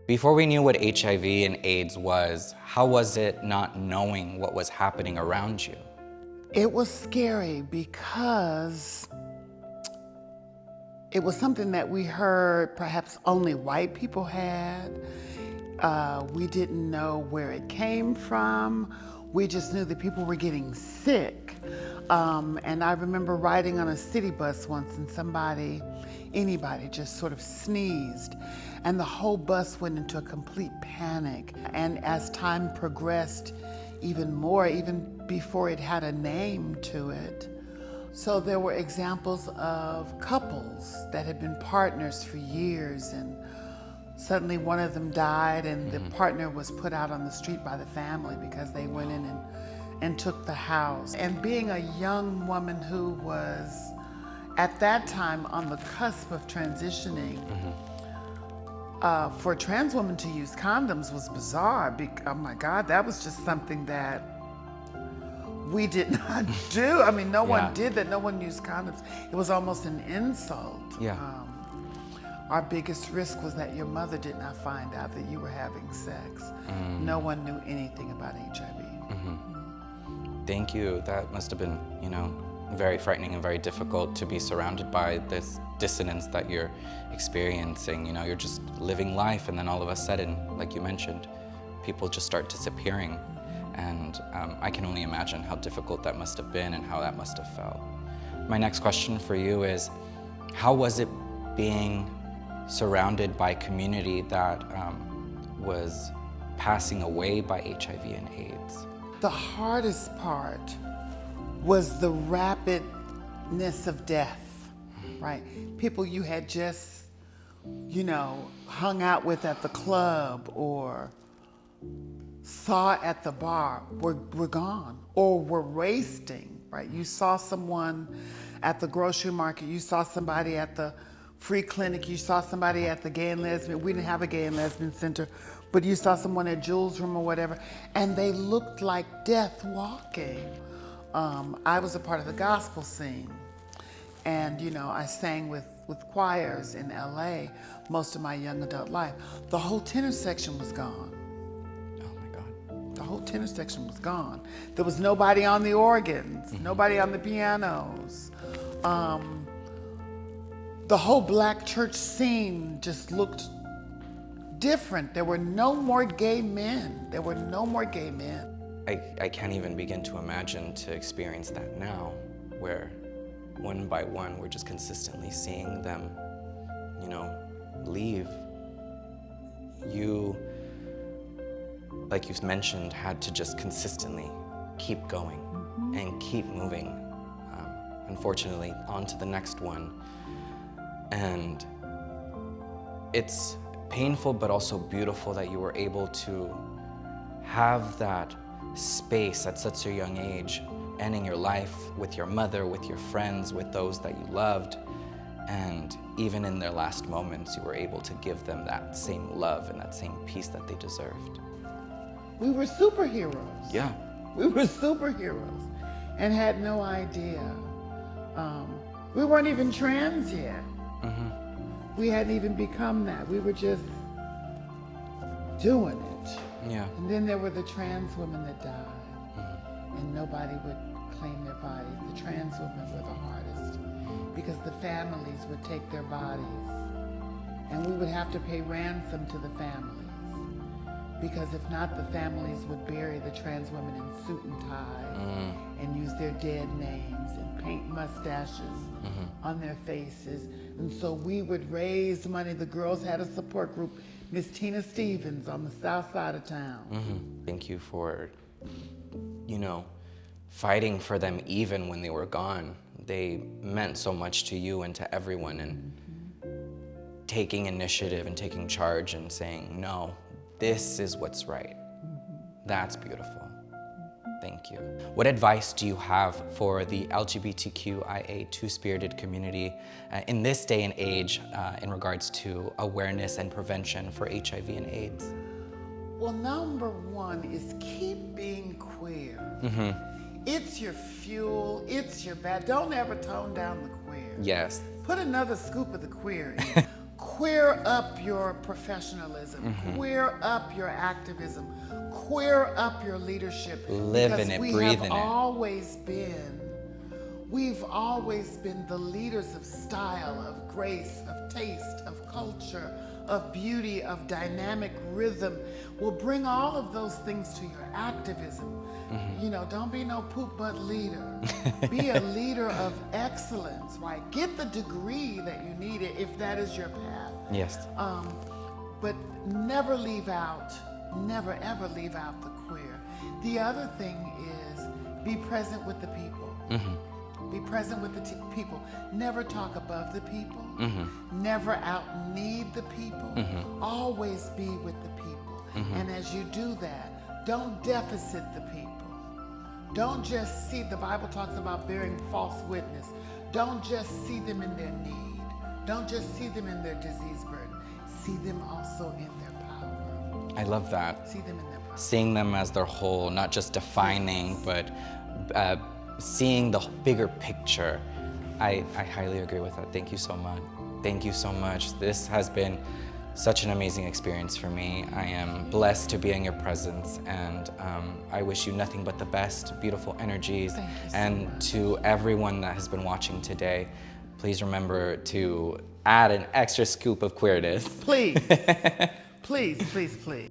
Before we knew what HIV and AIDS was, how was it not knowing what was happening around you? It was scary because it was something that we heard perhaps only white people had. We didn't know where it came from. We just knew that people were getting sick. And I remember riding on a city bus once and anybody just sort of sneezed, and the whole bus went into a complete panic. And as time progressed even more, even before it had a name to it. So there were examples of couples that had been partners for years, and suddenly one of them died, and the partner was put out on the street by the family because they went in and took the house. And being a young woman who was at that time on the cusp of transitioning, for a trans woman to use condoms was bizarre. Oh my God, that was just something that we did not do. I mean, no one did that. No one used condoms. It was almost an insult. Our biggest risk was that your mother did not find out that you were having sex. No one knew anything about HIV. Thank you. That must have been, very frightening and very difficult to be surrounded by this dissonance that you're experiencing. You're just living life, and then all of a sudden, like you mentioned, people just start disappearing. And I can only imagine how difficult that must have been and how that must have felt. My next question for you is, how was it being surrounded by a community that was passing away by HIV and AIDS? The hardest part was the rapidness of death, right? People you had just, hung out with at the club or saw at the bar were gone or were wasting, right? You saw someone at the grocery market, you saw somebody at the free clinic, you saw somebody at the gay and lesbian. We didn't have a gay and lesbian center, but you saw someone at Jules' room or whatever, and they looked like death walking. I was a part of the gospel scene, and I sang with choirs in LA most of my young adult life. The whole tenor section was gone. Oh my God. The whole tenor section was gone. There was nobody on the organs, nobody on the pianos. The whole black church scene just looked different. There were no more gay men. There were no more gay men. I can't even begin to imagine to experience that now, where one by one, we're just consistently seeing them, leave. You, like you mentioned, had to just consistently keep going and keep moving, unfortunately, on to the next one. And it's painful, but also beautiful that you were able to have that space at such a young age, ending your life with your mother, with your friends, with those that you loved. And even in their last moments, you were able to give them that same love and that same peace that they deserved. We were superheroes. Yeah. We were superheroes and had no idea. We weren't even trans yet. We hadn't even become that. We were just doing it. Yeah. And then there were the trans women that died, and nobody would claim their bodies. The trans women were the hardest because the families would take their bodies, and we would have to pay ransom to the families, because if not, the families would bury the trans women in suit and ties and use their dead names and paint mustaches on their faces. And so we would raise money. The girls had a support group, Miss Tina Stevens, on the south side of town. Thank you for, fighting for them even when they were gone. They meant so much to you and to everyone, and taking initiative and taking charge and saying, no, this is what's right. That's beautiful. Thank you. What advice do you have for the LGBTQIA two-spirited community in this day and age in regards to awareness and prevention for HIV and AIDS? Well, number one is keep being queer. It's your fuel, it's your Don't ever tone down the queer. Yes. Put another scoop of the queer in. Queer up your professionalism, queer up your activism, queer up your leadership. Live in it, breathe in it. We've always been the leaders of style, of grace, of taste, of culture, of beauty, of dynamic rhythm. Well, bring all of those things to your activism. You know, don't be no poop butt leader. Be a leader of excellence, right? Get the degree that you need it if that is your path. Yes. But never ever leave out the queer. The other thing is be present with the people. Be present with the people. Never talk above the people. Never out-need the people. Always be with the people. And as you do that, don't deficit the people. Don't just see, the Bible talks about bearing false witness. Don't just see them in their need. Don't just see them in their disease burden. See them also in their power. I love that. See them in their power. Seeing them as their whole, not just defining, but seeing the bigger picture. I highly agree with that. Thank you so much. Thank you so much. This has been such an amazing experience for me. I am blessed to be in your presence, and I wish you nothing but the best, beautiful energies. Thank you so and much. To everyone that has been watching today, please remember to add an extra scoop of queerness. Please, please, please, please.